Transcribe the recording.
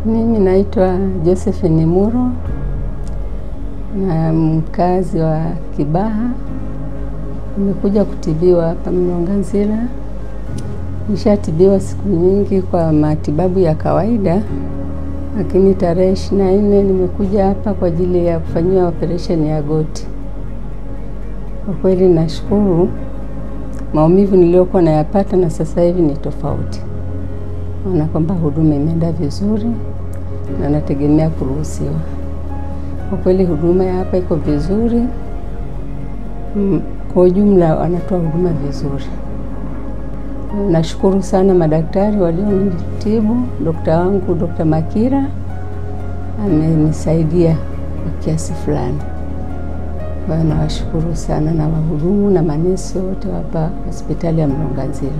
Mimi naitwa Josephine Muro na mkazi wa Kibaha. Nimekuja kutibiwa hapa Mlonganzila. Nishatibiwa siku nyingi kwa matibabu ya kawaida, lakini tarehe 24 nimekuja hapa kwa ajili ya kufanyiwa operation ya goti. Kwa kweli nashukuru, maumivu niliyokuwa nayapata na sasa hivi ni tofauti. Naona kwamba huduma imeenda vizuri na nategemea kuruhusiwa. Kwa kweli huduma ya hapa iko vizuri. Kwa ujumla wanatoa huduma vizuri. Nashukuru sana madaktari walionitibu. Daktari wangu Dr. Makira amenisaidia kwa kiasi fulani. Nawashukuru sana na wahudumu na manesi wote hapa hospitali ya Mlonganzila.